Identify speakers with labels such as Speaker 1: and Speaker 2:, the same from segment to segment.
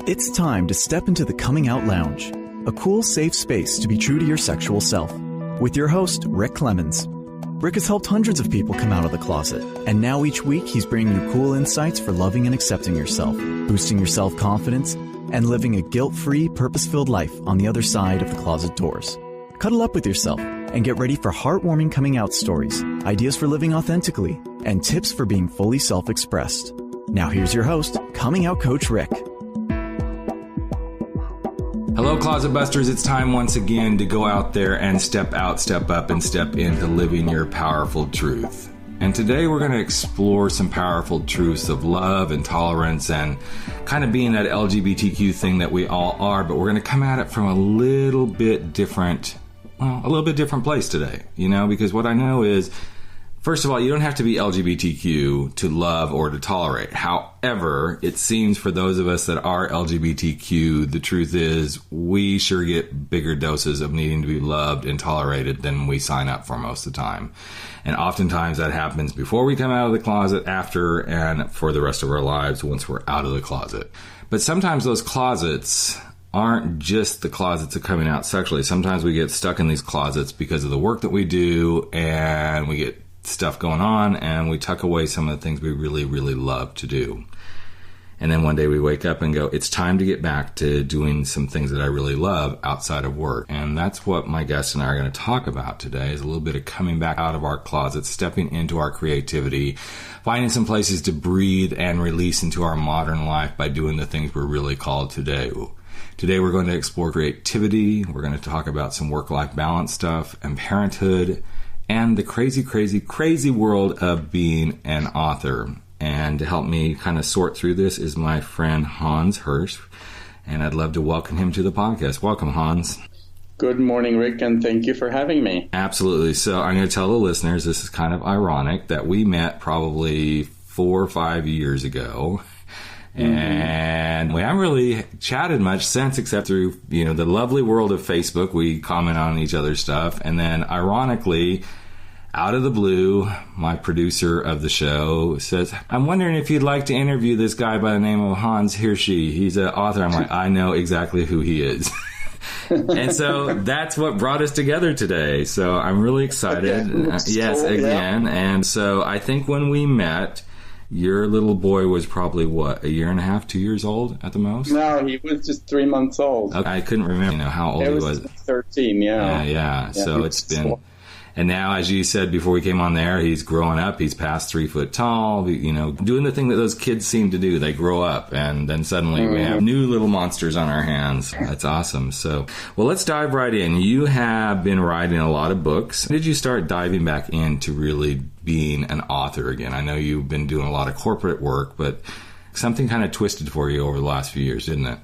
Speaker 1: It's time to step into the Coming Out Lounge, a cool, safe space to be true to your sexual self. With your host, Rick Clemens. Rick has helped hundreds of people come out of the closet, and now each week he's bringing you cool insights for loving and accepting yourself, boosting your self-confidence, and living a guilt-free, purpose-filled life on the other side of the closet doors. Cuddle up with yourself and get ready for heartwarming coming out stories, ideas for living authentically, and tips for being fully self-expressed. Now here's your host, Coming Out Coach Rick.
Speaker 2: Hello, Closet Busters. It's time once again to go out there and step out, step up, and step into living your powerful truth. And today we're going to explore some powerful truths of love and tolerance and kind of being that LGBTQ thing that we all are, but we're going to come at it from a little bit different place today, because what I know is, first of all, you don't have to be LGBTQ to love or to tolerate. However, it seems for those of us that are LGBTQ, the truth is we sure get bigger doses of needing to be loved and tolerated than we sign up for most of the time. And oftentimes that happens before we come out of the closet, after, and for the rest of our lives once we're out of the closet. But sometimes those closets aren't just the closets of coming out sexually. Sometimes we get stuck in these closets because of the work that we do, and we get stuff going on, and we tuck away some of the things we really, really love to do. And then one day we wake up and go, it's time to get back to doing some things that I really love outside of work. And that's what my guest and I are going to talk about today, is a little bit of coming back out of our closets, stepping into our creativity, finding some places to breathe and release into our modern life by doing the things we're really called to do. Today we're going to explore creativity. We're going to talk about some work-life balance stuff and parenthood, and the crazy, crazy, crazy world of being an author. And to help me kind of sort through this is my friend Hans Hirschi, and I'd love to welcome him to the podcast. Welcome, Hans.
Speaker 3: Good morning, Rick, and thank you for having me.
Speaker 2: Absolutely. So I'm going to tell the listeners, this is kind of ironic, that we met probably 4 or 5 years ago. And we haven't really chatted much since, except through, the lovely world of Facebook. We comment on each other's stuff. And then, ironically, out of the blue, my producer of the show says, I'm wondering if you'd like to interview this guy by the name of Hans Hirschi. He's an author. I'm like, I know exactly who he is. And so that's what brought us together today. So I'm really excited. Yes, again. Yeah. And so I think when we met, your little boy was probably, what, 1.5 years, 2 years old at the most?
Speaker 3: No, he was just 3 months old.
Speaker 2: Okay, I couldn't remember how old he was.
Speaker 3: 13, yeah.
Speaker 2: Yeah. So it's been... Small. And now, as you said before we came on there, he's growing up. He's past 3 foot tall, doing the thing that those kids seem to do. They grow up, and then suddenly we have new little monsters on our hands. That's awesome. So, well, let's dive right in. You have been writing a lot of books. When did you start diving back into really being an author again? I know you've been doing a lot of corporate work, but something kind of twisted for you over the last few years, didn't it?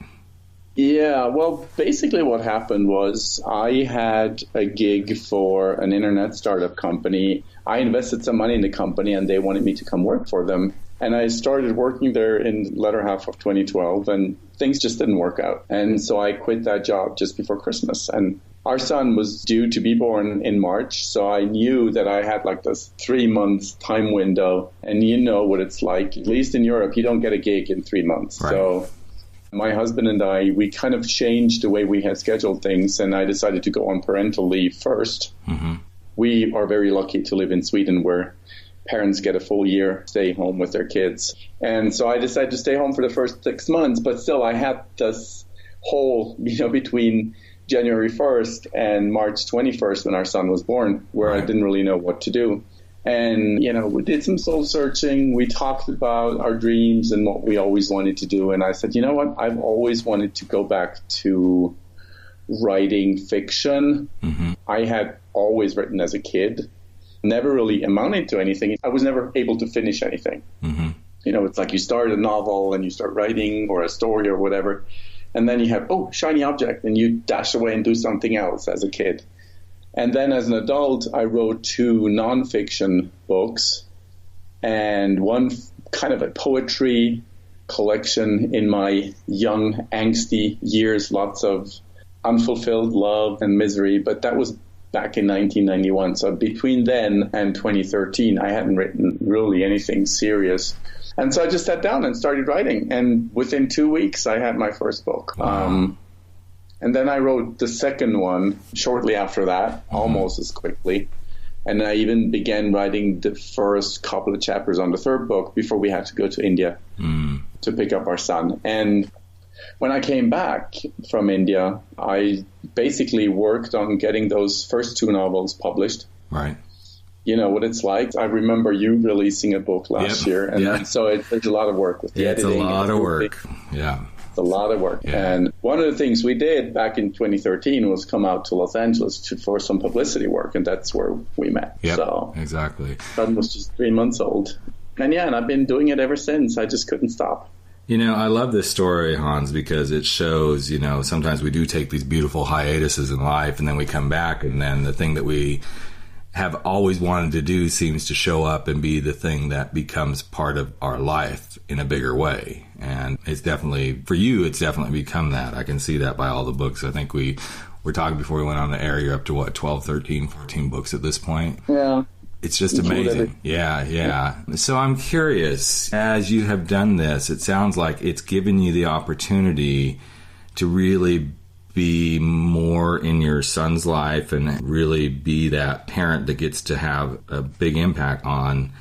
Speaker 3: Yeah, well, basically what happened was I had a gig for an internet startup company. I invested some money in the company, and they wanted me to come work for them. And I started working there in the latter half of 2012, and things just didn't work out. And so I quit that job just before Christmas. And our son was due to be born in March, so I knew that I had like this 3 months time window. And you know what it's like, at least in Europe, you don't get a gig in 3 months.
Speaker 2: Right.
Speaker 3: So my husband and I, we kind of changed the way we had scheduled things, and I decided to go on parental leave first. Mm-hmm. We are very lucky to live in Sweden, where parents get a full year stay home with their kids. And so I decided to stay home for the first 6 months, but still I had this hole, between January 1st and March 21st when our son was born, where I didn't really know what to do. And, we did some soul searching. We talked about our dreams and what we always wanted to do. And I said, you know what? I've always wanted to go back to writing fiction. Mm-hmm. I had always written as a kid, never really amounted to anything. I was never able to finish anything. Mm-hmm. It's like you start a novel and you start writing, or a story or whatever. And then you have, shiny object, and you dash away and do something else as a kid. And then as an adult, I wrote 2 nonfiction books and one kind of a poetry collection in my young, angsty years, lots of unfulfilled love and misery. But that was back in 1991. So between then and 2013, I hadn't written really anything serious. And so I just sat down and started writing. And within 2 weeks, I had my first book.
Speaker 2: Wow.
Speaker 3: And then I wrote the second one shortly after that, almost as quickly. And I even began writing the first couple of chapters on the third book before we had to go to India to pick up our son. And when I came back from India, I basically worked on getting those first 2 novels published.
Speaker 2: Right.
Speaker 3: You know what it's like. I remember you releasing a book last year. And so there's a lot of work with the editing.
Speaker 2: It's a lot of work. Yeah.
Speaker 3: It's a lot of work.
Speaker 2: Yeah.
Speaker 3: And one of the things we did back in 2013 was come out to Los Angeles for some publicity work. And that's where we met.
Speaker 2: Yep,
Speaker 3: so
Speaker 2: exactly.
Speaker 3: son was just 3 months old. And and I've been doing it ever since. I just couldn't stop.
Speaker 2: You know, I love this story, Hans, because it shows, you know, sometimes we do take these beautiful hiatuses in life and then we come back and then the thing that we have always wanted to do seems to show up and be the thing that becomes part of our life in a bigger way. And it's definitely, for you, it's definitely become that. I can see that by all the books. I think we were talking before we went on the air, you're up to 12, 13, 14 books at this point.
Speaker 3: Yeah.
Speaker 2: It's just amazing. Yeah. So I'm curious, as you have done this, it sounds like it's given you the opportunity to really be more in your son's life and really be that parent that gets to have a big impact on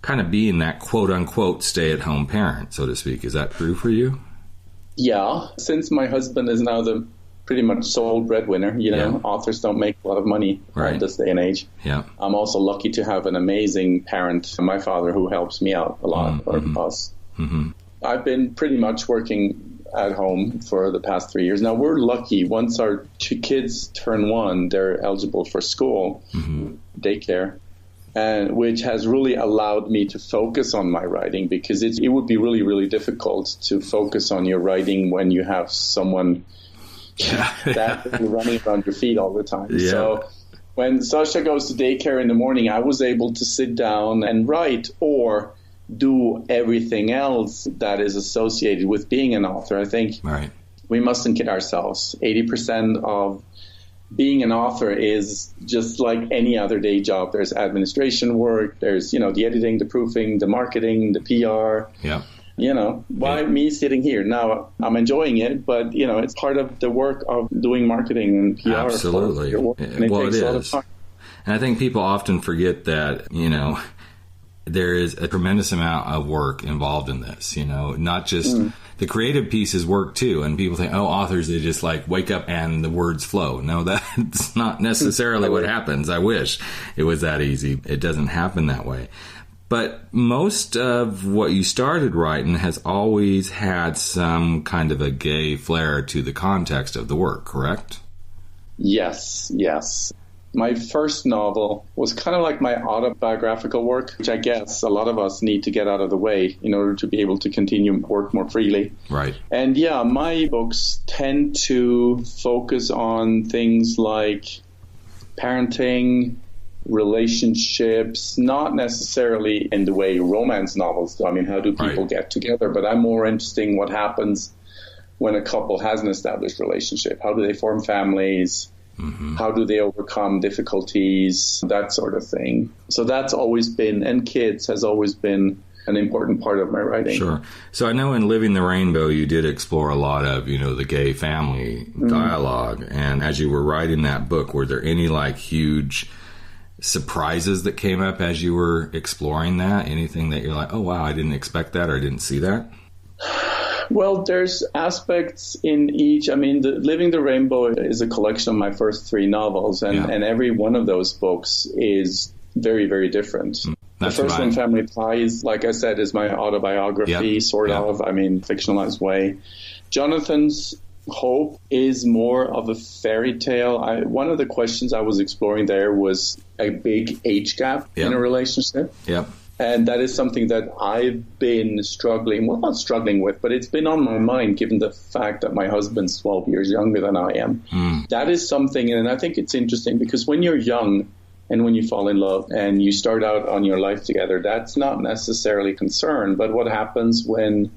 Speaker 2: kind of being that quote-unquote stay-at-home parent, so to speak. Is that true for you?
Speaker 3: Yeah. Since my husband is now the pretty much sole breadwinner, you know, authors don't make a lot of money in this day and age.
Speaker 2: Yeah.
Speaker 3: I'm also lucky to have an amazing parent, my father, who helps me out a lot, or us. I've been pretty much working at home for the past 3 years. Now, we're lucky. Once our 2 kids turn 1, they're eligible for school, daycare, and which has really allowed me to focus on my writing, because it would be really, really difficult to focus on your writing when you have someone that running around your feet all the time.
Speaker 2: Yeah.
Speaker 3: So when Sasha goes to daycare in the morning, I was able to sit down and write or do everything else that is associated with being an author. I think we mustn't kid ourselves. 80% of being an author is just like any other day job. There's administration work. There's, the editing, the proofing, the marketing, the PR.
Speaker 2: Yeah.
Speaker 3: Why me sitting here? Now, I'm enjoying it, but, it's part of the work of doing marketing and PR.
Speaker 2: Absolutely.
Speaker 3: And it takes a lot of time.
Speaker 2: And I think people often forget that, there is a tremendous amount of work involved in this, not just the creative piece is work too. And people think, authors, they just like wake up and the words flow. No, that's not necessarily what happens. I wish it was that easy. It doesn't happen that way. But most of what you started writing has always had some kind of a gay flair to the context of the work, correct? Yes. My first novel was kind of like my autobiographical work, which I guess a lot of us need to get out of the way in order to be able to continue work more freely. Right.
Speaker 3: And my books tend to focus on things like parenting, relationships, not necessarily in the way romance novels do. I mean, how do people get together? But I'm more interested in what happens when a couple has an established relationship. How do they form families? How do they overcome difficulties? That sort of thing. So that's always been, and kids has always been an important part of my writing.
Speaker 2: Sure. So I know in Living the Rainbow, you did explore a lot of, the gay family dialogue. And as you were writing that book, were there any huge surprises that came up as you were exploring that? Anything that you're like, oh, wow, I didn't expect that or I didn't see that?
Speaker 3: Well, there's aspects in each. I mean, Living the Rainbow is a collection of my first 3 novels, and every one of those books is very, very different.
Speaker 2: That's
Speaker 3: the first one, Family Ties, like I said, is my autobiography, sort of, fictionalized way. Jonathan's Hope is more of a fairy tale. One of the questions I was exploring there was a big age gap in a relationship.
Speaker 2: Yep.
Speaker 3: And that is something that I've been not struggling with, but it's been on my mind given the fact that my husband's 12 years younger than I am. That is something, and I think it's interesting because when you're young and when you fall in love and you start out on your life together, that's not necessarily concern. But what happens when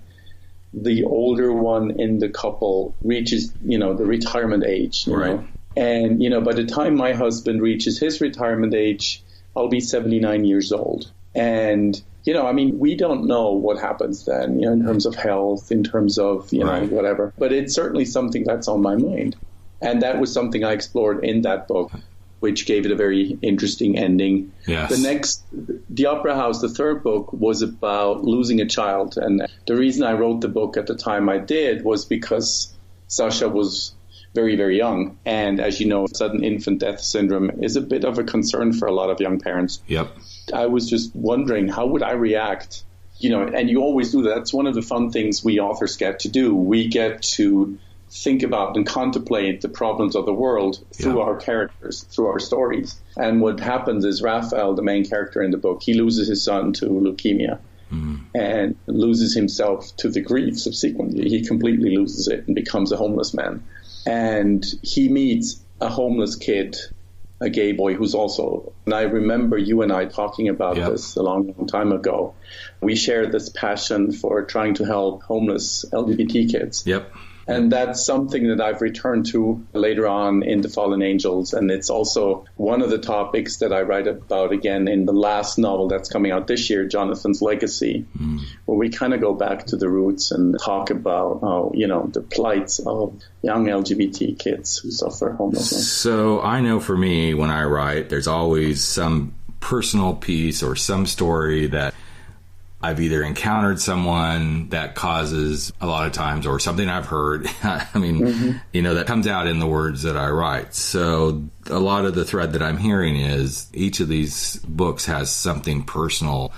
Speaker 3: the older one in the couple reaches, the retirement age, you know? And, by the time my husband reaches his retirement age, I'll be 79 years old. And we don't know what happens then, in terms of health, in terms of, whatever. But it's certainly something that's on my mind. And that was something I explored in that book, which gave it a very interesting ending.
Speaker 2: Yes.
Speaker 3: The Opera House, the third book, was about losing a child. And the reason I wrote the book at the time I did was because Sasha was very, very young. And as you know, sudden infant death syndrome is a bit of a concern for a lot of young parents.
Speaker 2: Yep.
Speaker 3: I was just wondering, how would I react? And you always do that. That's one of the fun things we authors get to do. We get to think about and contemplate the problems of the world through our characters, through our stories. And what happens is Raphael, the main character in the book, he loses his son to leukemia and loses himself to the grief subsequently. He completely loses it and becomes a homeless man. And he meets a homeless kid, a gay boy who's also, and I remember you and I talking about this a long, long time ago. We shared this passion for trying to help homeless LGBT kids.
Speaker 2: Yep.
Speaker 3: And that's something that I've returned to later on in The Fallen Angels. And it's also one of the topics that I write about again in the last novel that's coming out this year, Jonathan's Legacy, where we kind of go back to the roots and talk about, the plights of young LGBT kids who suffer homelessness.
Speaker 2: So I know for me, when I write, there's always some personal piece or some story that I've either encountered someone that causes a lot of times, or something I've heard. That comes out in the words that I write. So a lot of the thread that I'm hearing is each of these books has something personal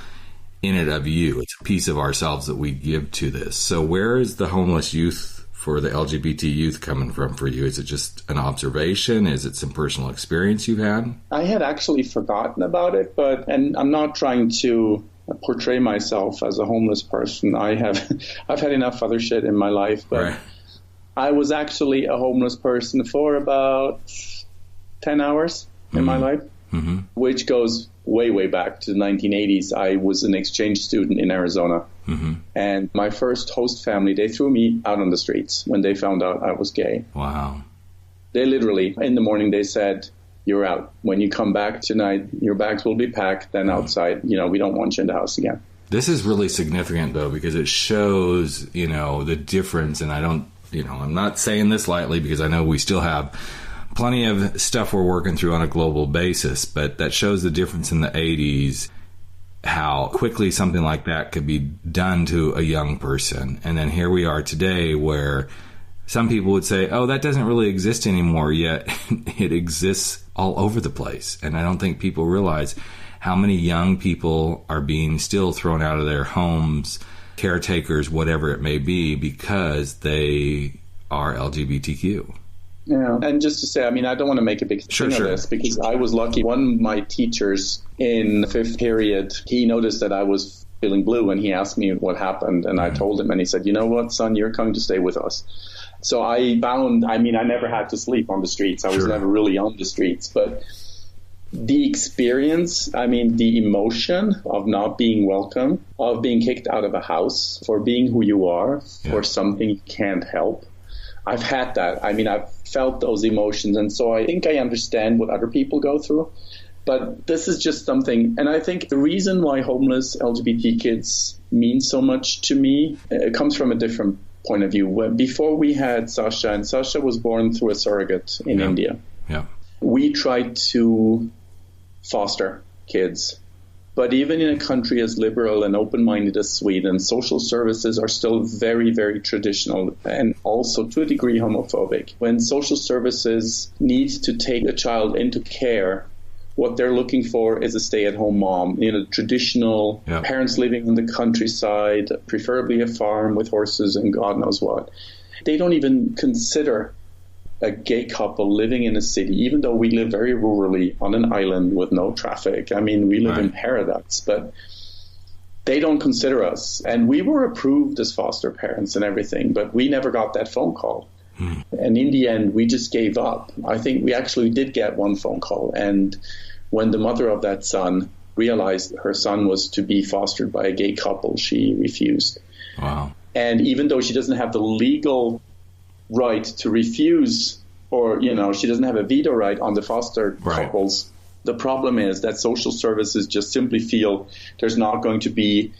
Speaker 2: in it of you. It's a piece of ourselves that we give to this. So where is the homeless youth for the LGBT youth coming from for you? Is it just an observation? Is it some personal experience you've had?
Speaker 3: I had actually forgotten about it, and I'm not trying to portray myself as a homeless person. I've had enough other shit in my life, but right. I was actually a homeless person for about 10 hours in my life, which goes way, way back to the 1980s. I was an exchange student in Arizona, and my first host family, they threw me out on the streets when they found out I was gay.
Speaker 2: Wow.
Speaker 3: They literally, in the morning, they said, "You're out. When you come back tonight, your bags will be packed. Then outside, we don't want you in the house again."
Speaker 2: This is really significant, though, because it shows, the difference. And I'm not saying this lightly, because I know we still have plenty of stuff we're working through on a global basis. But that shows the difference in the 80s, how quickly something like that could be done to a young person. And then here we are today, where some people would say, oh, that doesn't really exist anymore, yet it exists all over the place. And I don't think people realize how many young people are being still thrown out of their homes, caretakers, whatever it may be, because they are LGBTQ.
Speaker 3: Yeah, and just to say, I don't want to make a big thing of this, because I was lucky. One of my teachers in the 5th period, he noticed that I was feeling blue, and he asked me what happened, and I told him, and he said, "You know what, son, you're coming to stay with us." So I found, I never had to sleep on the streets. I was never really on the streets. But the experience, the emotion of not being welcome, of being kicked out of a house for being who you are, for something you can't help. I've had that. I've felt those emotions. And so I think I understand what other people go through. But this is just something, and I think the reason why homeless LGBT kids mean so much to me, it comes from a different point of view. Before we had Sasha, and Sasha was born through a surrogate in India, we tried to foster kids. But even in a country as liberal and open-minded as Sweden, social services are still very, very traditional and also to a degree homophobic. When social services need to take a child into care, what they're looking for is a stay-at-home mom, traditional parents living in the countryside, preferably a farm with horses and God knows what. They don't even consider a gay couple living in a city, even though we live very rurally on an island with no traffic. We live in paradise, but they don't consider us. And we were approved as foster parents and everything, but we never got that phone call. And in the end, we just gave up. I think we actually did get one phone call. And when the mother of that son realized her son was to be fostered by a gay couple, she refused.
Speaker 2: Wow.
Speaker 3: And even though she doesn't have the legal right to refuse, or, she doesn't have a veto right on the foster couple's The problem is that social services just simply feel there's not going to be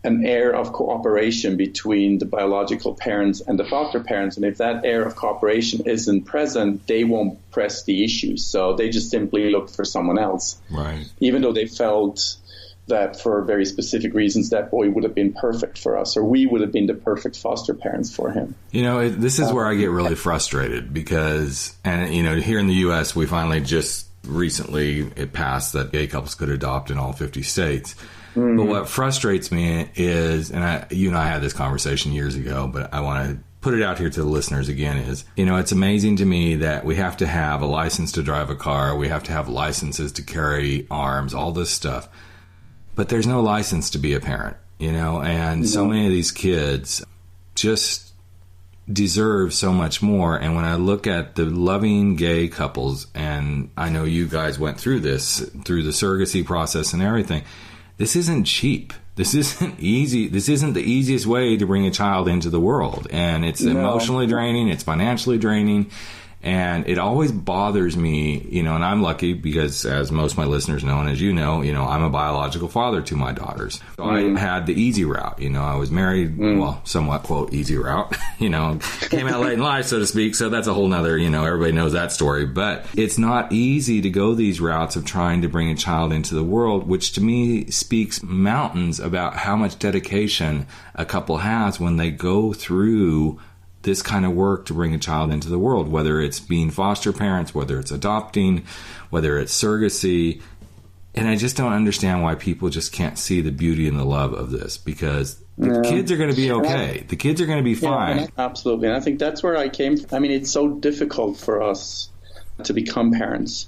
Speaker 3: an air of cooperation between the biological parents and the foster parents. And if that air of cooperation isn't present, they won't press the issue. So they just simply look for someone else.
Speaker 2: Right.
Speaker 3: Even though they felt that for very specific reasons, that boy would have been perfect for us, or we would have been the perfect foster parents for him.
Speaker 2: You know, this is where I get really frustrated because, and you know, here in the U.S., we finally just recently, it passed that gay couples could adopt in all 50 states. Mm-hmm. But what frustrates me is, and you and I had this conversation years ago, but I want to put it out here to the listeners again, is, you know, it's amazing to me that we have to have a license to drive a car. We have to have licenses to carry arms, all this stuff. But there's no license to be a parent, you know, and so many of these kids just deserve so much more. And when I look at the loving gay couples, and I know you guys went through this, through the surrogacy process and everything, this isn't cheap. This isn't easy. This isn't the easiest way to bring a child into the world. And it's emotionally draining. It's financially draining. And it always bothers me, you know, and I'm lucky because, as most of my listeners know, and as you know, I'm a biological father to my daughters. So I had the easy route. You know, I was married, well, somewhat, quote, easy route, you know, came out late in life, so to speak. So that's a whole nother, you know, everybody knows that story. But it's not easy to go these routes of trying to bring a child into the world, which to me speaks mountains about how much dedication a couple has when they go through this kind of work to bring a child into the world, whether it's being foster parents, whether it's adopting, whether it's surrogacy. And I just don't understand why people just can't see the beauty and the love of this, because the kids are going to be okay. The kids are going to be fine.
Speaker 3: Absolutely. And I think that's where I came from. I mean, it's so difficult for us to become parents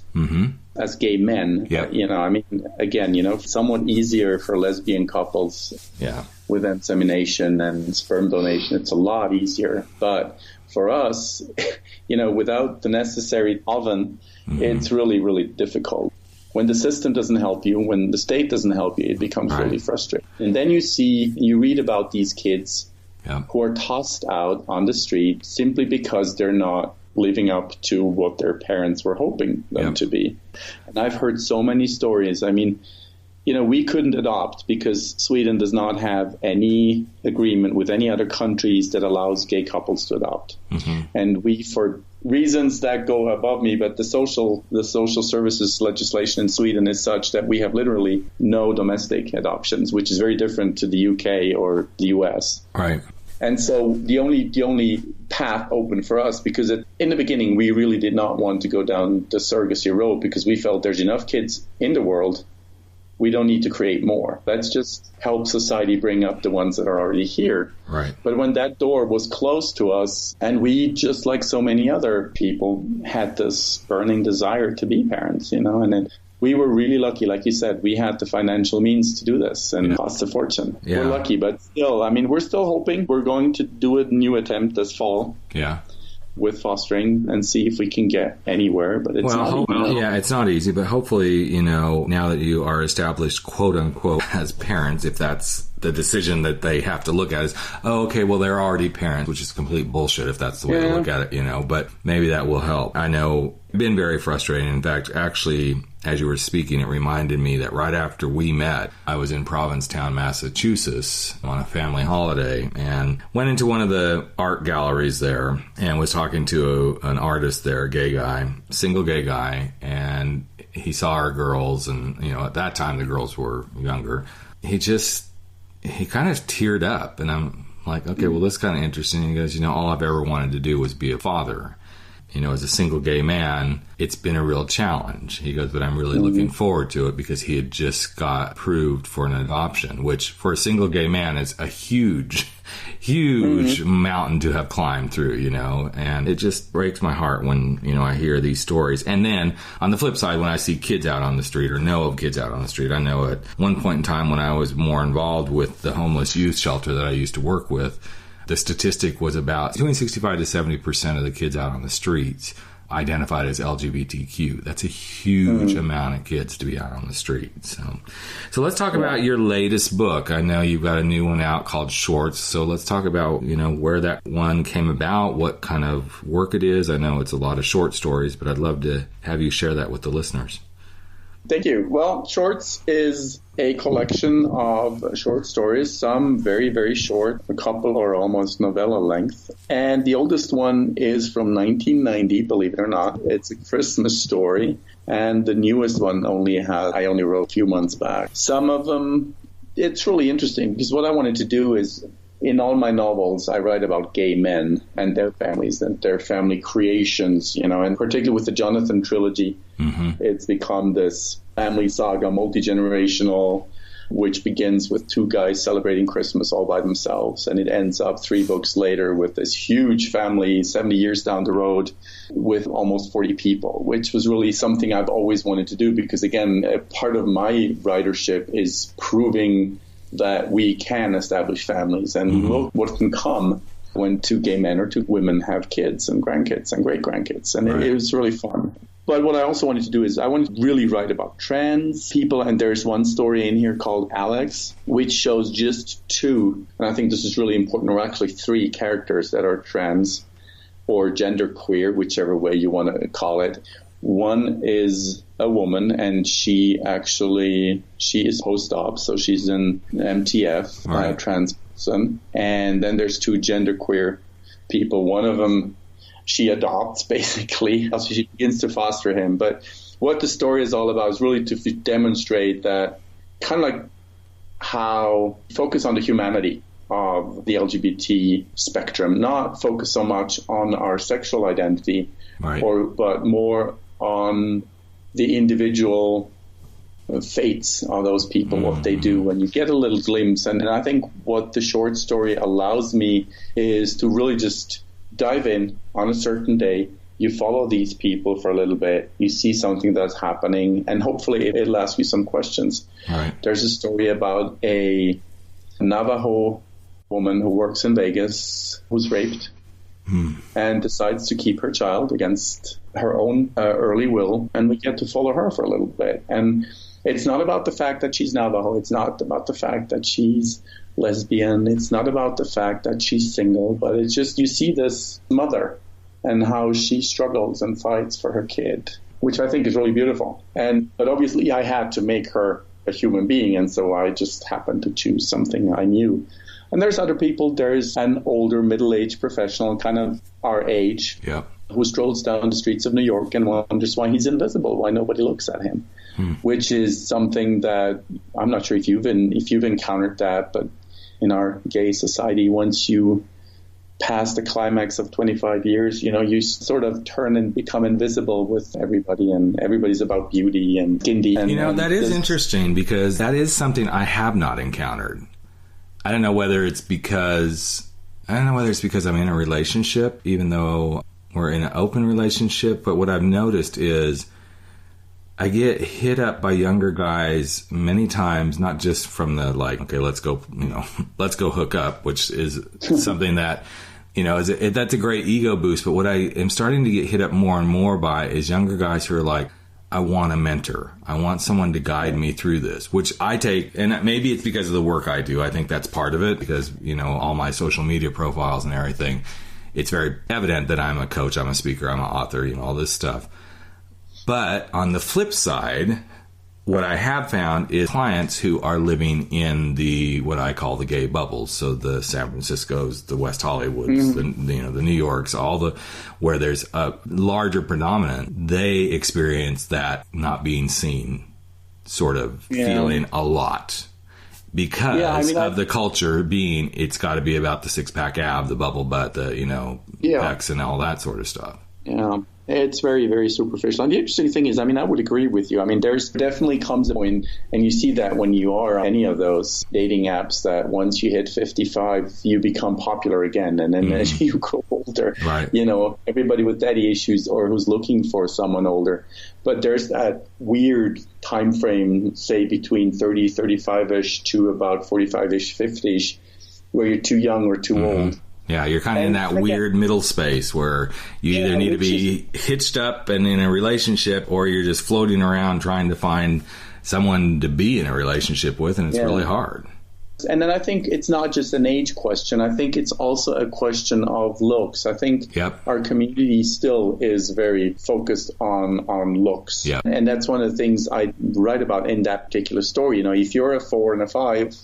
Speaker 3: as gay men. You know, I mean, again, you know, somewhat easier for lesbian couples. With insemination and sperm donation, it's a lot easier. But for us, you know, without the necessary oven, it's really, really difficult. When the system doesn't help you, when the state doesn't help you, it becomes really frustrating. And then you read about these kids who are tossed out on the street simply because they're not living up to what their parents were hoping them to be. And I've heard so many stories. I mean, you know, we couldn't adopt because Sweden does not have any agreement with any other countries that allows gay couples to adopt. And we, for reasons that go above me, but the social services legislation in Sweden is such that we have literally no domestic adoptions, which is very different to the UK or the US.
Speaker 2: Right.
Speaker 3: And so the only path open for us, because in the beginning we really did not want to go down the surrogacy road because we felt there's enough kids in the world. We don't need to create more. Let's just help society bring up the ones that are already here.
Speaker 2: Right.
Speaker 3: But when that door was closed to us, and we, just like so many other people, had this burning desire to be parents, you know, and then we were really lucky. Like you said, we had the financial means to do this, and it cost a fortune. We're lucky, but still, I mean, we're still hoping. We're going to do a new attempt this fall. With fostering and see if we can get anywhere, but it's not easy.
Speaker 2: It's not easy, but hopefully, you know, now that you are established, quote unquote, as parents, if that's the decision that they have to look at is, oh, okay, well, they're already parents, which is complete bullshit if that's the way to look at it, you know, but maybe that will help. I know it's been very frustrating. In fact, actually, as you were speaking, it reminded me that right after we met, I was in Provincetown, Massachusetts on a family holiday and went into one of the art galleries there and was talking to an artist there, a gay guy, single gay guy, and he saw our girls, and, you know, at that time the girls were younger. He kind of teared up, and I'm like, okay, well, that's kind of interesting. He goes, you know, all I've ever wanted to do was be a father. You know, as a single gay man, it's been a real challenge. He goes, but I'm really looking forward to it because he had just got approved for an adoption, which for a single gay man is a huge mountain to have climbed through, you know, and it just breaks my heart when, you know, I hear these stories. And then on the flip side, when I see kids out on the street or know of kids out on the street, I know at one point in time when I was more involved with the homeless youth shelter that I used to work with, the statistic was about between 65 to 70% of the kids out on the streets identified as LGBTQ. That's a huge amount of kids to be out on the street. So let's talk about your latest book. I know you've got a new one out called Schwartz. So let's talk about, you know, where that one came about, what kind of work it is. I know it's a lot of short stories, but I'd love to have you share that with the listeners.
Speaker 3: Thank you. Well, Schwartz is a collection of short stories, some very, very short, a couple or almost novella length. And the oldest one is from 1990, believe it or not. It's a Christmas story. And the newest one I only wrote a few months back. Some of them, it's really interesting because what I wanted to do is, in all my novels, I write about gay men and their families and their family creations, and particularly with the Jonathan trilogy, it's become this family saga, multi-generational, which begins with two guys celebrating Christmas all by themselves. And it ends up 3 books later with this huge family, 70 years down the road, with almost 40 people, which was really something I've always wanted to do because, again, a part of my writership is proving that we can establish families and look what can come when 2 gay men or 2 women have kids and grandkids and great-grandkids. And it was really fun. But what I also wanted to do is I wanted to really write about trans people. And there's one story in here called Alex, which shows just 2, and I think this is really important, or actually 3 characters that are trans or genderqueer, whichever way you want to call it. One is a woman, and she is post-op, so she's an MTF, trans person. And then there's 2 genderqueer people. One of them she adopts, basically. So she begins to foster him. But what the story is all about is really to demonstrate that kind of like how focus on the humanity of the LGBT spectrum, not focus so much on our sexual identity, but more on the individual fates of those people, what they do, when you get a little glimpse. And I think what the short story allows me is to really just dive in on a certain day. You follow these people for a little bit. You see something that's happening, and hopefully it'll ask you some questions. There's a story about a Navajo woman who works in Vegas who's raped and decides to keep her child against her own early will, and we get to follow her for a little bit. And it's not about the fact that she's Navajo. It's not about the fact that she's lesbian. It's not about the fact that she's single, but it's just you see this mother and how she struggles and fights for her kid, which I think is really beautiful. But obviously I had to make her a human being, and so I just happened to choose something I knew. And there's other people. There's an older middle-aged professional, kind of our age, who strolls down the streets of New York and wonders why he's invisible, why nobody looks at him, which is something that I'm not sure if you've encountered that, but in our gay society, once you pass the climax of 25 years, you sort of turn and become invisible with everybody, and everybody's about beauty and skin deep.
Speaker 2: That is interesting because that is something I have not encountered. I don't know whether it's because I'm in a relationship, even though we're in an open relationship. But what I've noticed is I get hit up by younger guys many times, not just from the okay, let's go hook up, which is something that, that's a great ego boost. But what I am starting to get hit up more and more by is younger guys who are like, I want a mentor. I want someone to guide me through this, which I take, and maybe it's because of the work I do. I think that's part of it because, all my social media profiles and everything, it's very evident that I'm a coach, I'm a speaker, I'm an author, all this stuff. But on the flip side, what I have found is clients who are living in what I call the gay bubbles. So the San Franciscos, the West Hollywoods, the New Yorks, where there's a larger predominant, they experience that not being seen sort of feeling a lot because of the culture being, it's got to be about the 6-pack ab, the bubble butt, the, pecs and all that sort of stuff.
Speaker 3: Yeah. It's very, very superficial. And the interesting thing is, I would agree with you. There's definitely comes a point, and you see that when you are on any of those dating apps, that once you hit 55, you become popular again. And then as you grow older, everybody with daddy issues or who's looking for someone older. But there's that weird time frame, say between 30, 35-ish to about 45-ish, 50-ish, where you're too young or too old.
Speaker 2: Yeah, you're kind of in that weird middle space where you either need to be hitched up and in a relationship, or you're just floating around trying to find someone to be in a relationship with, and it's really hard.
Speaker 3: And then I think it's not just an age question. I think it's also a question of looks. I think our community still is very focused on looks. Yep. And that's one of the things I write about in that particular story. You know, if you're a 4 and a 5,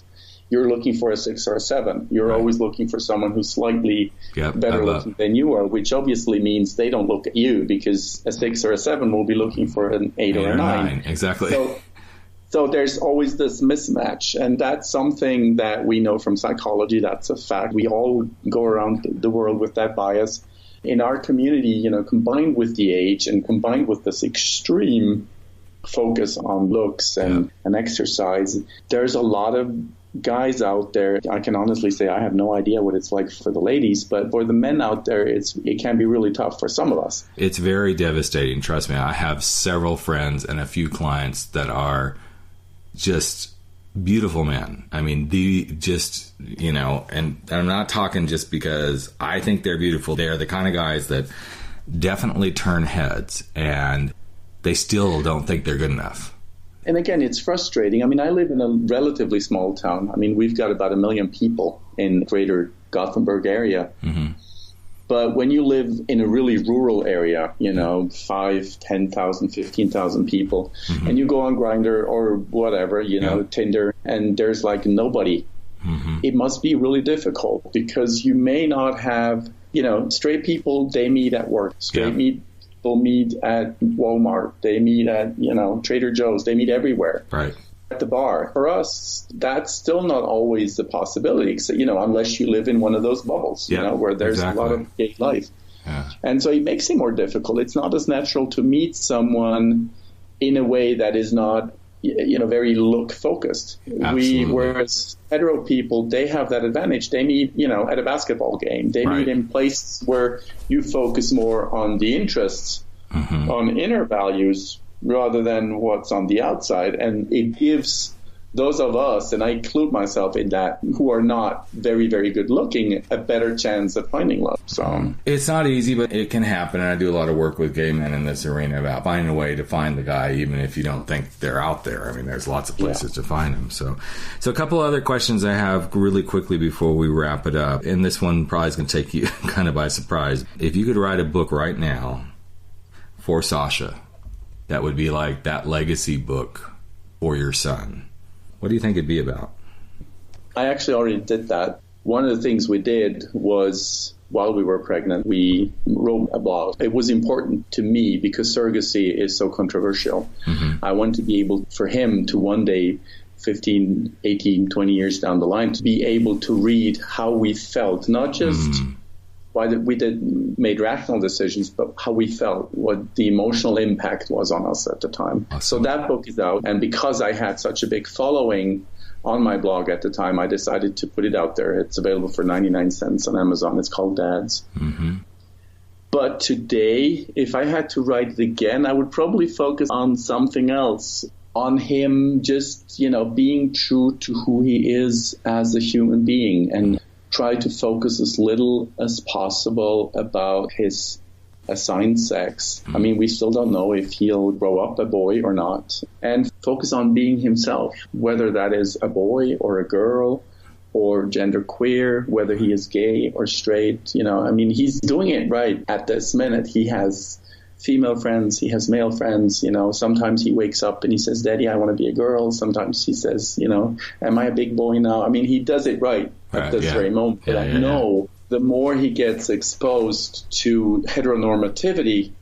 Speaker 3: you're looking for a 6 or a 7. You're always looking for someone who's slightly better looking than you are, which obviously means they don't look at you, because a 6 or a 7 will be looking for an 8 or a 9.
Speaker 2: Exactly.
Speaker 3: So there's always this mismatch, and that's something that we know from psychology. That's a fact. We all go around the world with that bias. In our community, you know, combined with the age and combined with this extreme focus on looks and exercise, there's a lot of guys out there. I can honestly say I have no idea what it's like for the ladies, but for the men out there, it can be really tough for some of us.
Speaker 2: It's very devastating. Trust me. I have several friends and a few clients that are just beautiful men. I mean, and I'm not talking just because I think they're beautiful. They're the kind of guys that definitely turn heads, and they still don't think they're good enough.
Speaker 3: And again, it's frustrating. I mean, I live in a relatively small town. I mean, we've got about 1 million people in greater Gothenburg area. Mm-hmm. But when you live in a really rural area, you know, 5, 10,000, 15,000 people, and you go on Grindr or whatever, you know, Tinder, and there's like nobody, it must be really difficult, because you may not have, you know, straight people, they meet at work. Straight people meet at Walmart. They meet at, you know, Trader Joe's. They meet everywhere. Right. At the bar. For us, that's still not always a possibility, you know, unless you live in one of those bubbles, you know, where there's a lot of gay life. Yeah. And so it makes it more difficult. It's not as natural to meet someone in a way that is not, you know, very look focused. Whereas hetero people, they have that advantage. They meet, you know, at a basketball game. They meet in places where you focus more on the interests, on inner values, rather than what's on the outside. And it gives those of us, and I include myself in that, who are not very, very good looking, a better chance of finding love. So
Speaker 2: it's not easy, but it can happen. And I do a lot of work with gay men in this arena about finding a way to find the guy, even if you don't think they're out there. I mean, there's lots of places to find them. So a couple other questions I have really quickly before we wrap it up. And this one probably is going to take you kind of by surprise. If you could write a book right now for Sasha, that would be like that legacy book for your son, what do you think it'd be about?
Speaker 3: I actually already did that. One of the things we did was, while we were pregnant, we wrote a blog. It was important to me because surrogacy is so controversial. I want to be able for him to one day, 15, 18, 20 years down the line, to be able to read how we felt, not just why we made rational decisions, but how we felt, what the emotional impact was on us at the time. Awesome. So that book is out. And because I had such a big following on my blog at the time, I decided to put it out there. It's available for 99 cents on Amazon. It's called Dads. But today, if I had to write it again, I would probably focus on something else, on him just, you know, being true to who he is as a human being, and try to focus as little as possible about his assigned sex. I mean, we still don't know if he'll grow up a boy or not. And focus on being himself, whether that is a boy or a girl or gender queer, whether he is gay or straight. You know, I mean, he's doing it right at this minute. He has female friends, he has male friends, you know. Sometimes he wakes up and he says, Daddy, I want to be a girl. Sometimes he says, you know, am I a big boy now? I mean, he does it right at this very moment. But I know the more he gets exposed to heteronormativity,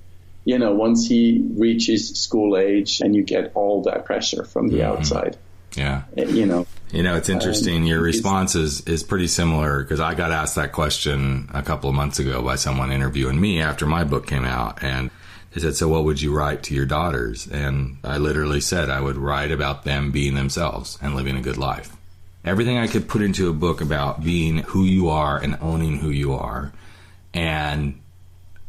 Speaker 3: you know, once he reaches school age and you get all that pressure from the outside. You know, it's interesting. Your response is pretty similar, because I got asked that question a couple of months ago by someone interviewing me after my book came out. And they said, so what would you write to your daughters? And I literally said I would write about them being themselves and living a good life. Everything I could put into a book about being who you are and owning who you are and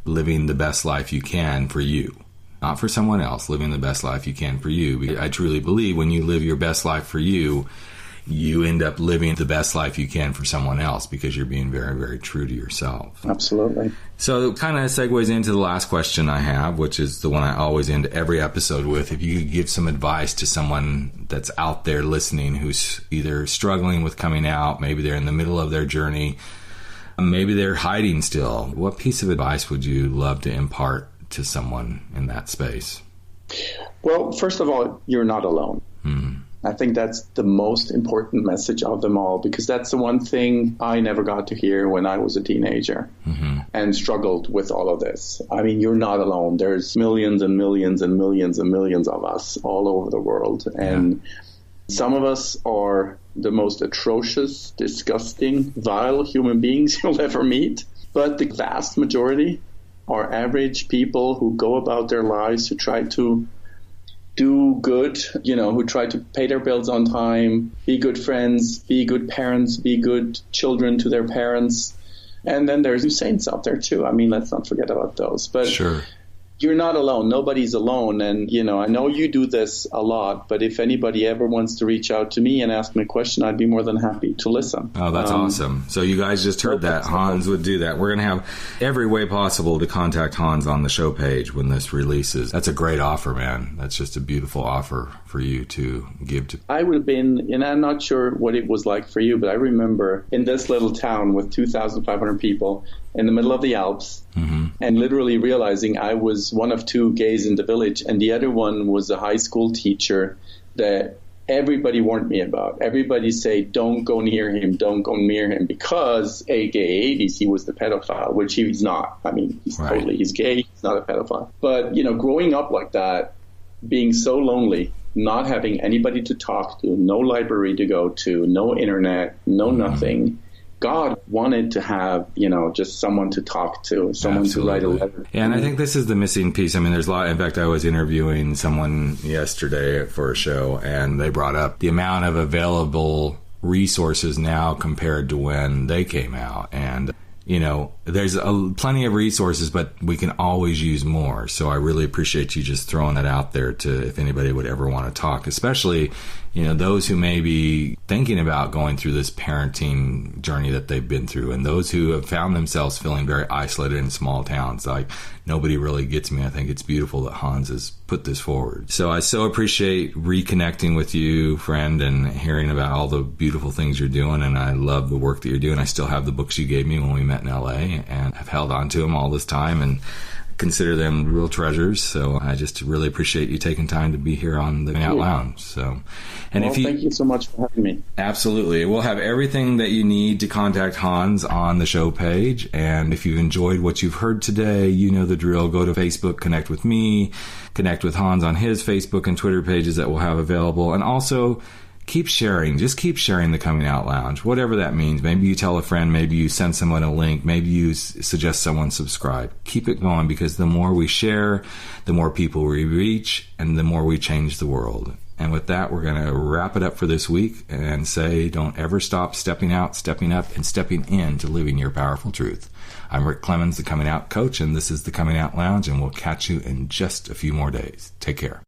Speaker 3: living the best life you can for you. Not for someone else, living the best life you can for you. I truly believe when you live your best life for you,
Speaker 2: you end up living the best life you can for someone else because you're being very, very true to yourself.
Speaker 3: Absolutely.
Speaker 2: So it kind of segues into the last question I have, which is the one I always end every episode with. If you could give some advice to someone that's out there listening who's either struggling with coming out, maybe they're in the middle of their journey, maybe they're hiding still, what piece of advice would you love to impart to someone in that space?
Speaker 3: Well, first of all, you're not alone. Mm-hmm. I think that's the most important message of them all, because that's the one thing I never got to hear when I was a teenager and struggled with all of this. I mean, you're not alone. There's millions and millions and millions and millions of us all over the world. And some of us are the most atrocious, disgusting, vile human beings you'll ever meet. But the vast majority are average people who go about their lives, who try to do good, who try to pay their bills on time, be good friends, be good parents, be good children to their parents. And then there's new saints out there too. I mean, let's not forget about those. But
Speaker 2: sure.
Speaker 3: You're not alone. Nobody's alone. And, I know you do this a lot, but if anybody ever wants to reach out to me and ask me a question, I'd be more than happy to listen.
Speaker 2: Oh, that's awesome. So you guys just heard that. Hans would do that. We're going to have every way possible to contact Hans on the show page when this releases. That's a great offer, man. That's just a beautiful offer for you to give to.
Speaker 3: I would have been, and I'm not sure what it was like for you, but I remember in this little town with 2,500 people in the middle of the Alps, and literally realizing I was one of two gays in the village, and the other one was a high school teacher that everybody warned me about. Everybody say, don't go near him, don't go near him, because AKA he was the pedophile, which he's not. I mean, he's gay, he's not a pedophile. But, growing up like that, being so lonely, not having anybody to talk to, no library to go to, no internet, no nothing. God wanted to have, just someone to talk to, someone to write a letter.
Speaker 2: Yeah, and I think this is the missing piece. I mean, there's a lot. In fact, I was interviewing someone yesterday for a show, and they brought up the amount of available resources now compared to when they came out. And, there's plenty of resources, but we can always use more. So I really appreciate you just throwing that out there to, if anybody would ever want to talk, especially, those who may be thinking about going through this parenting journey that they've been through, and those who have found themselves feeling very isolated in small towns. Like, nobody really gets me. I think it's beautiful that Hans has put this forward. So I so appreciate reconnecting with you, friend, and hearing about all the beautiful things you're doing. And I love the work that you're doing. I still have the books you gave me when we met in LA, and I've held on to them all this time and consider them real treasures. So I just really appreciate you taking time to be here on the Out Lounge. So, and
Speaker 3: thank you so much for having me.
Speaker 2: Absolutely. We'll have everything that you need to contact Hans on the show page. And if you've enjoyed what you've heard today, you know the drill. Go to Facebook, connect with me, connect with Hans on his Facebook and Twitter pages that we'll have available. And also, keep sharing. Just keep sharing the Coming Out Lounge, whatever that means. Maybe you tell a friend, maybe you send someone a link, maybe you suggest someone subscribe. Keep it going, because the more we share, the more people we reach, and the more we change the world. And with that, we're going to wrap it up for this week and say, don't ever stop stepping out, stepping up, and stepping into living your powerful truth. I'm Rick Clemens, the Coming Out Coach, and this is the Coming Out Lounge, and we'll catch you in just a few more days. Take care.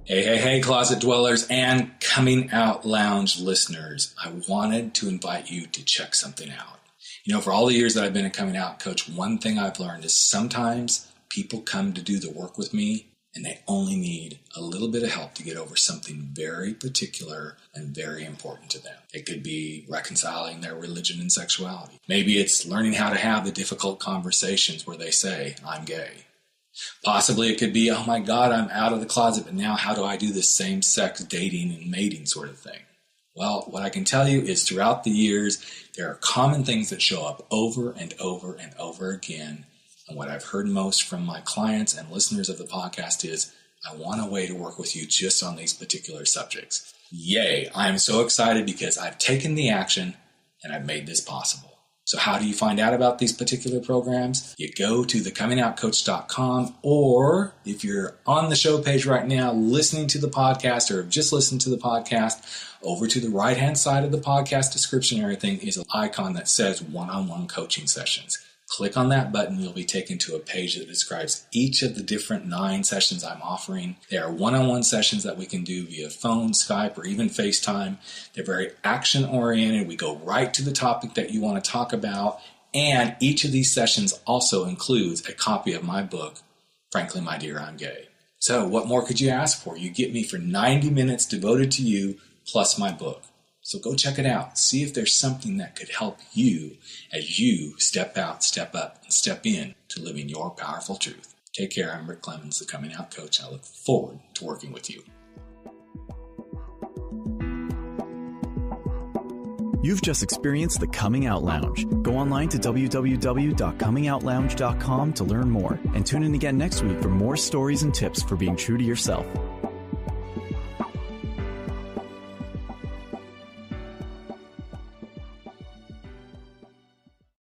Speaker 2: Hey, Closet Dwellers and Coming Out Lounge listeners. I wanted to invite you to check something out. For all the years that I've been a Coming Out Coach, one thing I've learned is sometimes people come to do the work with me and they only need a little bit of help to get over something very particular and very important to them. It could be reconciling their religion and sexuality. Maybe it's learning how to have the difficult conversations where they say, I'm gay. Possibly it could be, oh my God, I'm out of the closet, but now how do I do this same-sex dating and mating sort of thing? Well, what I can tell you is throughout the years, there are common things that show up over and over and over again. And what I've heard most from my clients and listeners of the podcast is, I want a way to work with you just on these particular subjects. Yay, I am so excited because I've taken the action and I've made this possible. So how do you find out about these particular programs? You go to thecomingoutcoach.com, or if you're on the show page right now listening to the podcast or have just listened to the podcast, over to the right-hand side of the podcast description, everything is an icon that says one-on-one coaching sessions.
Speaker 4: Click on that button. You'll be taken to a page that describes each of the different 9 sessions I'm offering. They are one-on-one sessions that we can do via phone, Skype, or even FaceTime. They're very action-oriented. We go right to the topic that you want to talk about. And each of these sessions also includes a copy of my book, Frankly, My Dear, I'm Gay. So what more could you ask for? You get me for 90 minutes devoted to you, plus my book. So go check it out. See if there's something that could help you as you step out, step up, and step in to living your powerful truth. Take care. I'm Rick Clemens, the Coming Out Coach. I look forward to working with you.
Speaker 1: You've just experienced the Coming Out Lounge. Go online to www.comingoutlounge.com to learn more and tune in again next week for more stories and tips for being true to yourself.